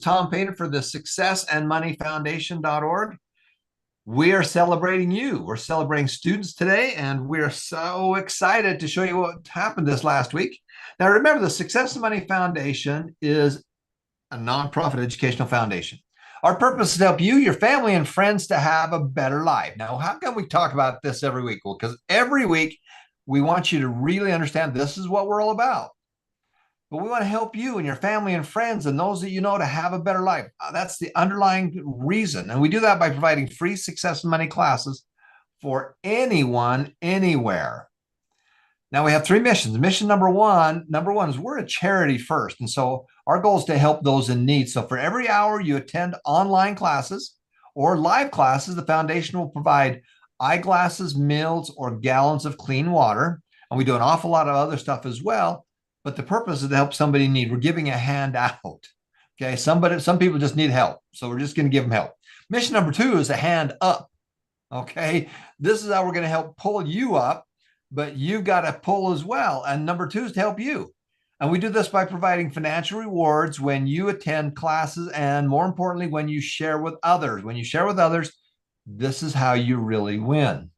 Tom Painter for the successandmoneyfoundation.org. We are celebrating you. We're celebrating students today, and we're so excited to show you what happened this last week. Now, remember, the Success and Money Foundation is a nonprofit educational foundation. Our purpose is to help you, your family, and friends to have a better life. Now, how come we talk about this every week? Well, because every week we want you to really understand this is what we're all about. But we want to help you and your family and friends and those that you know to have a better life. That's the underlying reason. And we do that by providing free success and money classes for anyone, anywhere. Now we have three missions. Mission number one is we're a charity first. And so our goal is to help those in need. So for every hour you attend online classes or live classes, the foundation will provide eyeglasses, meals, or gallons of clean water. And we do an awful lot of other stuff as well. But the purpose is to help somebody in need. We're giving a hand out. Okay. Some people just need help. So we're just going to give them help. Mission number two is a hand up. Okay. This is how we're going to help pull you up, but you've got to pull as well. And number two is to help you. And we do this by providing financial rewards when you attend classes, and more importantly, when you share with others. When you share with others, this is how you really win.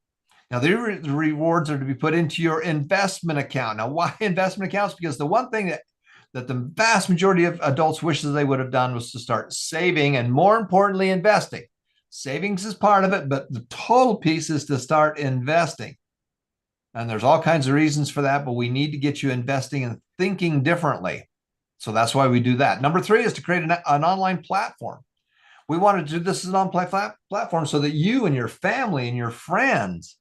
Now, the rewards are to be put into your investment account. Now, why investment accounts? Because the one thing that the vast majority of adults wishes they would have done was to start saving, and more importantly, investing. Savings is part of it, but the total piece is to start investing. And there's all kinds of reasons for that, but we need to get you investing and thinking differently. So that's why we do that. Number three is to create an online platform. We want to do this as an online platform so that you and your family and your friends,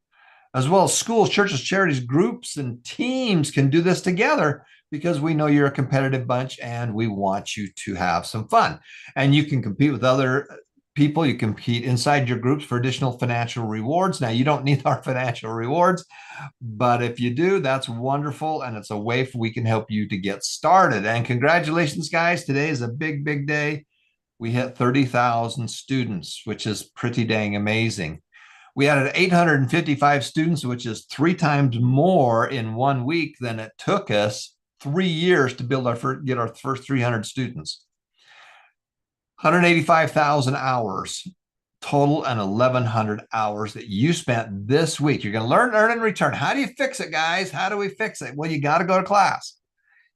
as well as schools, churches, charities, groups, and teams can do this together, because we know you're a competitive bunch and we want you to have some fun. And you can compete with other people. You compete inside your groups for additional financial rewards. Now, you don't need our financial rewards, but if you do, that's wonderful. And it's a way we can help you to get started. And congratulations, guys. Today is a big, big day. We hit 30,000 students, which is pretty dang amazing. We added 855 students, which is 3 times more in 1 week than it took us 3 years to get our first 300 students. 185,000 hours total, and 1,100 hours that you spent this week. You're going to learn, earn, and return. How do you fix it, guys? How do we fix it? Well, you got to go to class.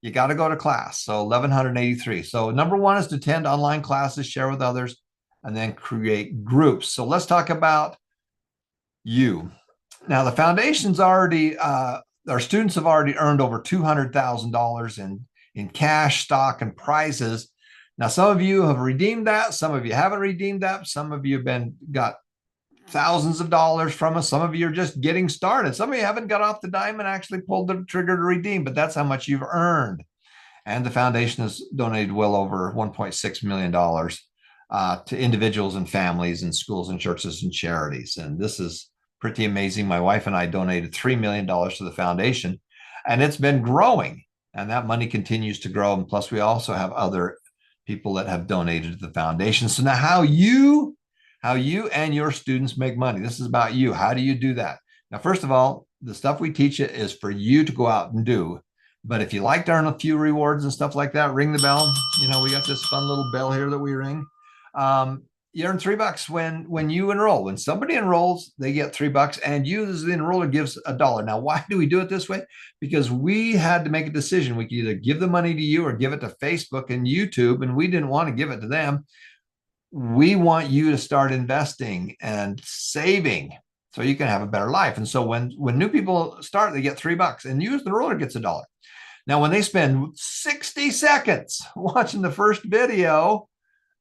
You got to go to class. So 1,183. So number one is to attend online classes, share with others, and then create groups. So let's talk about you. Now, the foundation's already, our students have already earned over $200,000 in cash, stock, and prizes. Now, some of you have redeemed that. Some of you haven't redeemed that. Some of you have got thousands of dollars from us. Some of you are just getting started. Some of you haven't got off the dime and actually pulled the trigger to redeem, but that's how much you've earned. And the foundation has donated well over $1.6 million to individuals and families and schools and churches and charities. And this is pretty amazing. My wife and I donated $3 million to the foundation, and it's been growing, and that money continues to grow. And plus, we also have other people that have donated to the foundation. So now how you and your students make money. This is about you. How do you do that? Now, first of all, the stuff we teach you is for you to go out and do. But if you like to earn a few rewards and stuff like that, ring the bell. You know, we got this fun little bell here that we ring. You earn $3 when you enroll. When somebody enrolls, they get $3, and you as the enroller gives $1. Now, why do we do it this way? Because we had to make a decision. We could either give the money to you or give it to Facebook and YouTube, and we didn't want to give it to them. We want you to start investing and saving so you can have a better life. And so when new people start, they get $3, and you as the enroller gets $1. Now, when they spend 60 seconds watching the first video,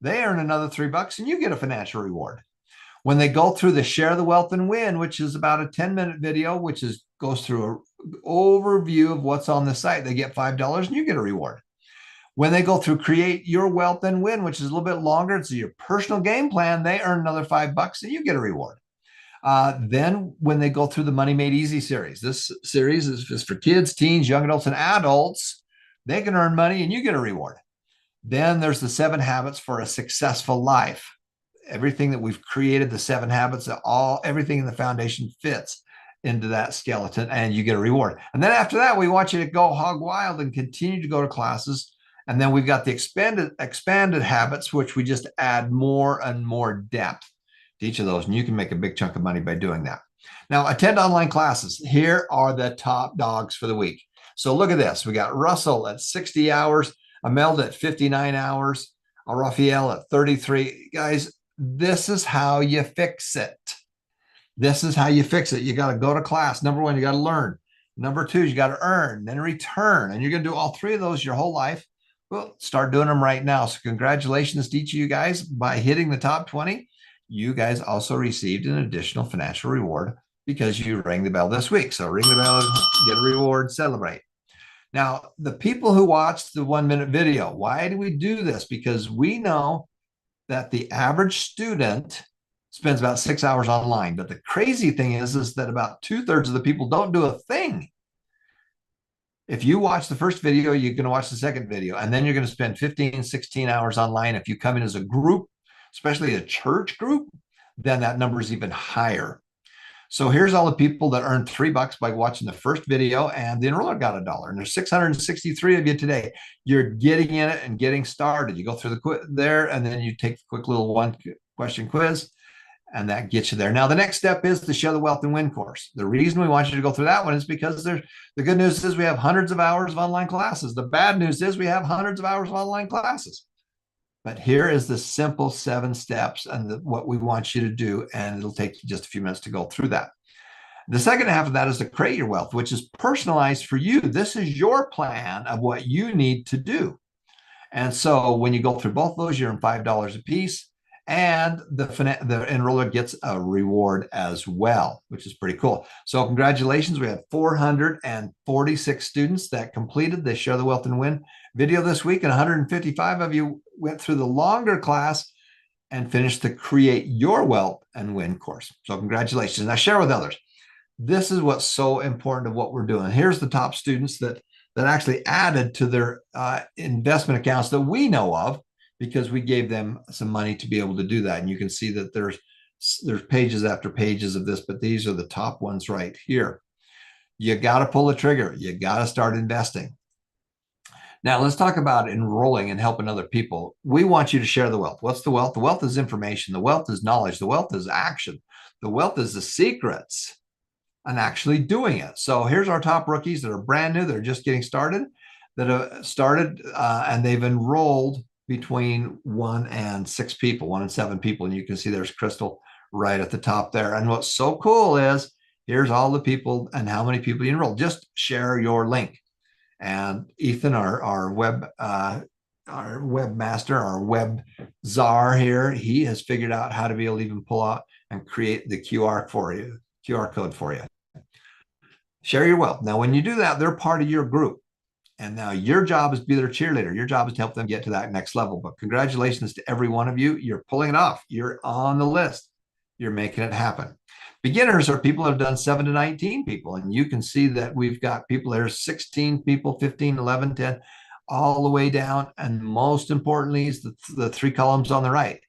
they earn another $3, and you get a financial reward. When they go through the Share the Wealth and Win, which is about a 10-minute video, which goes through an overview of what's on the site, they get $5, and you get a reward. When they go through Create Your Wealth and Win, which is a little bit longer, it's your personal game plan, they earn another $5, and you get a reward. Then when they go through the Money Made Easy series, this series is for kids, teens, young adults, and adults. They can earn money, and you get a reward. Then there's the 7 habits for a successful life. Everything that we've created, the 7 habits, everything in the foundation fits into that skeleton, and you get a reward. And then after that, we want you to go hog wild and continue to go to classes And then we've got the expanded habits, which we just add more and more depth to each of those. And you can make a big chunk of money by doing that. Now, attend online classes. Here are the top dogs for the week. So look at this. We got Russell at 60 hours, Imelda at 59 hours, Raphael at 33. Guys, this is how you fix it. This is how you fix it. You got to go to class. Number one, you got to learn. Number two, you got to earn, then return. And you're going to do all three of those your whole life. Well, start doing them right now. So congratulations to each of you guys. By hitting the top 20, you guys also received an additional financial reward because you rang the bell this week. So ring the bell, get a reward, celebrate. Now, the people who watch the 1-minute video, why do we do this? Because we know that the average student spends about 6 hours online. But the crazy thing is that about 2/3 of the people don't do a thing. If you watch the first video, you're going to watch the second video, and then you're going to spend 15, 16 hours online. If you come in as a group, especially a church group, then that number is even higher. So here's all the people that earned $3 by watching the first video, and the enroller got $1. And there's 663 of you today. You're getting in it and getting started. You go through the there, and then you take the quick little 1-question quiz, and that gets you there. Now, the next step is the Share the Wealth and Win course. The reason we want you to go through that one is because the good news is we have hundreds of hours of online classes. The bad news is we have hundreds of hours of online classes. But here is the simple 7 steps and what we want you to do, and it'll take you just a few minutes to go through that. The second half of that is to create your wealth, which is personalized for you. This is your plan of what you need to do. And so when you go through both of those, you're in $5 a piece, and the enroller gets a reward as well, which is pretty cool. So congratulations. We had 446 students that completed the Share the Wealth and Win video this week, and 155 of you went through the longer class and finished the Create Your Wealth and Win course. So congratulations. Now share with others. This is what's so important of what we're doing. Here's the top students that actually added to their investment accounts that we know of, because we gave them some money to be able to do that. And you can see that there's pages after pages of this, but these are the top ones right here. You got to pull the trigger. You got to start investing. Now, let's talk about enrolling and helping other people. We want you to share the wealth. What's the wealth? The wealth is information. The wealth is knowledge. The wealth is action. The wealth is the secrets and actually doing it. So here's our top rookies that are brand new. They're just getting started, that have started and they've enrolled between 1 and 6 people, 1 and 7 people. And you can see there's Crystal right at the top there. And what's so cool is here's all the people and how many people you enrolled. Just share your link. And Ethan, our webmaster, our web czar here, he has figured out how to be able to even pull out and create the QR code for you. Share your wealth. Now, when you do that, they're part of your group. And now your job is to be their cheerleader. Your job is to help them get to that next level. But congratulations to every one of you. You're pulling it off. You're on the list. You're making it happen. Beginners are people who have done 7 to 19 people. And you can see that we've got people there, 16 people, 15, 11, 10, all the way down. And most importantly is the 3 columns on the right.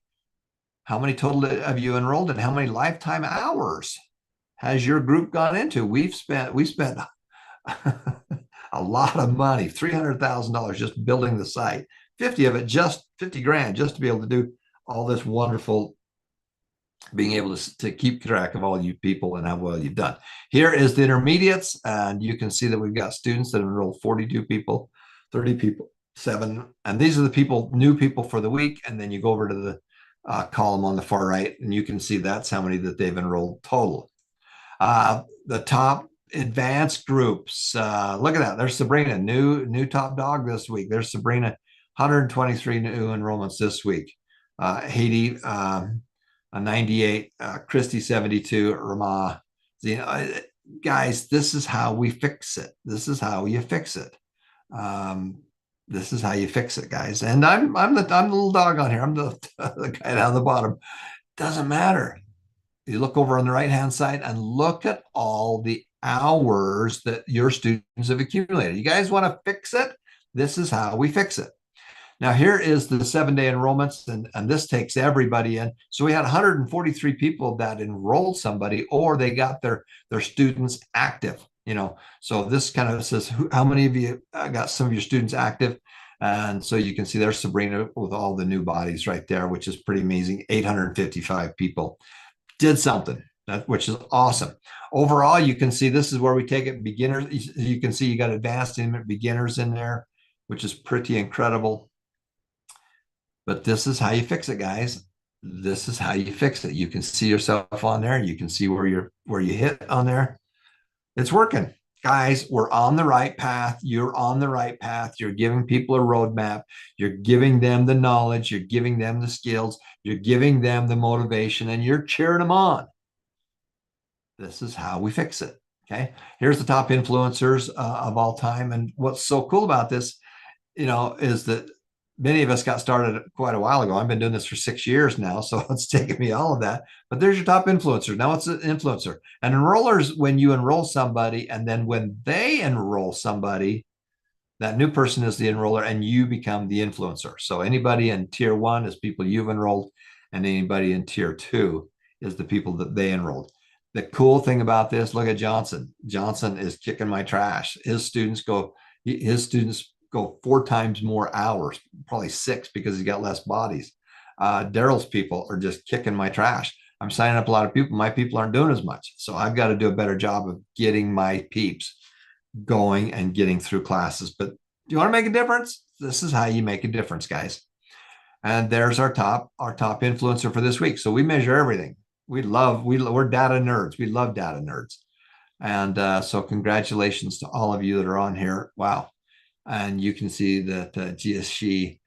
How many total have you enrolled and how many lifetime hours has your group gone into? We spent a lot of money, $300,000 just building the site, 50 of it, just 50 grand, just to be able to do all this wonderful, being able to keep track of all you people and how well you've done. Here is the intermediates, and you can see that we've got students that have enrolled 42 people, 30 people, 7, and these are the people, new people for the week. And then you go over to the column on the far right, and you can see that's how many that they've enrolled total. The top advanced groups, look at that. There's Sabrina, new top dog this week. There's Sabrina, 123 new enrollments this week. Haiti, 98, Christy, 72, Rama. Guys, this is how we fix it. This is how you fix it. This is how you fix it, guys. And I'm the little dog on here. I'm the guy down the bottom. Doesn't matter. You look over on the right-hand side and look at all the hours that your students have accumulated. You guys want to fix it? This is how we fix it. Now, here is the 7-day enrollments, and this takes everybody in. So we had 143 people that enrolled somebody, or they got their students active. So this kind of says how many of you got some of your students active. And so you can see there's Sabrina with all the new bodies right there, which is pretty amazing. 855 people did something, which is awesome. Overall, you can see this is where we take it beginners. You can see you got advanced and beginners in there, which is pretty incredible. But this is how you fix it, guys. This is how you fix it. You can see yourself on there. You can see where you hit on there. It's working. Guys, we're on the right path. You're on the right path. You're giving people a roadmap. You're giving them the knowledge. You're giving them the skills. You're giving them the motivation, and you're cheering them on. This is how we fix it. Okay. Here's the top influencers of all time. And what's so cool about this, is that many of us got started quite a while ago. I've been doing this for 6 years now, so it's taken me all of that. But there's your top influencer. Now it's an influencer. And enrollers, when you enroll somebody, and then when they enroll somebody, that new person is the enroller, and you become the influencer. So anybody in tier 1 is people you've enrolled, and anybody in tier 2 is the people that they enrolled. The cool thing about this, look at Johnson. Johnson is kicking my trash. His students go 4 times more hours, probably 6 because he's got less bodies. Daryl's people are just kicking my trash. I'm signing up a lot of people. My people aren't doing as much. So I've got to do a better job of getting my peeps going and getting through classes. But do you want to make a difference? This is how you make a difference, guys. And there's our top influencer for this week. So we measure everything. We're data nerds. We love data nerds. And so congratulations to all of you that are on here. Wow. And you can see that GSG,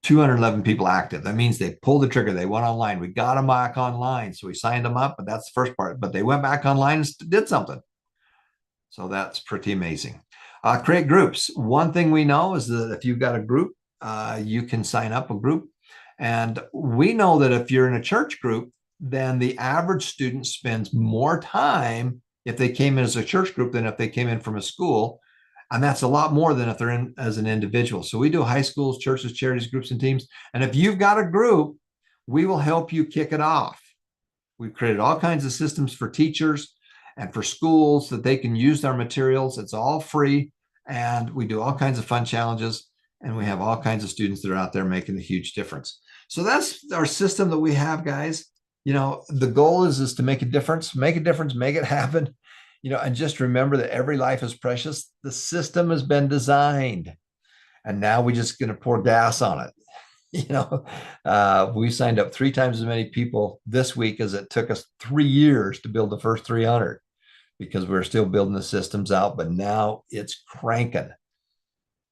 211 people active. That means they pulled the trigger. They went online. We got them back online. So we signed them up, but that's the first part. But they went back online and did something. So that's pretty amazing. Create groups. One thing we know is that if you've got a group, you can sign up a group. And we know that if you're in a church group, then the average student spends more time if they came in as a church group than if they came in from a school. And that's a lot more than if they're in as an individual. So we do high schools, churches, charities, groups, and teams. And if you've got a group, we will help you kick it off. We've created all kinds of systems for teachers and for schools that they can use their materials. It's all free. And we do all kinds of fun challenges. And we have all kinds of students that are out there making a huge difference. So that's our system that we have, guys. The goal is to make a difference, make it happen, and just remember that every life is precious. The system has been designed, and now we're just going to pour gas on it. We signed up 3 times as many people this week as it took us 3 years to build the first 300, because we're still building the systems out, but now it's cranking.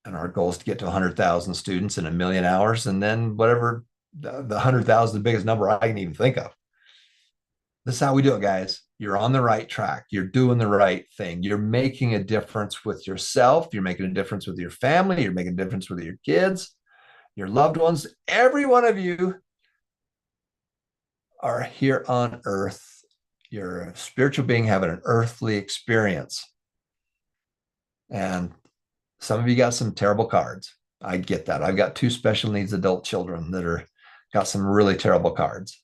And our goal is to get to 100,000 students in 1 million hours. And then whatever the 100,000, the biggest number I can even think of. This is how we do it, guys. You're on the right track. You're doing the right thing. You're making a difference with yourself. You're making a difference with your family. You're making a difference with your kids, your loved ones. Every one of you are here on earth. You're a spiritual being having an earthly experience. And some of you got some terrible cards. I get that. I've got 2 special needs adult children that got some really terrible cards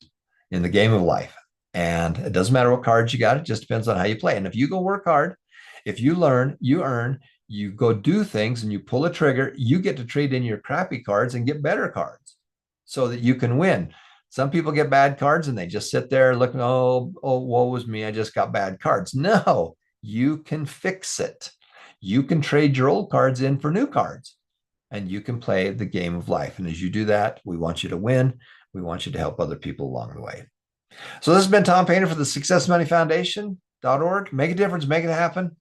in the game of life. And it doesn't matter what cards you got. It just depends on how you play. And if you go work hard, if you learn, you earn, you go do things and you pull a trigger, you get to trade in your crappy cards and get better cards so that you can win. Some people get bad cards and they just sit there looking, oh, woe was me. I just got bad cards. No, you can fix it. You can trade your old cards in for new cards, and you can play the game of life. And as you do that, we want you to win. We want you to help other people along the way. So this has been Tom Painter for the SuccessMoneyFoundation.org. Make a difference, make it happen.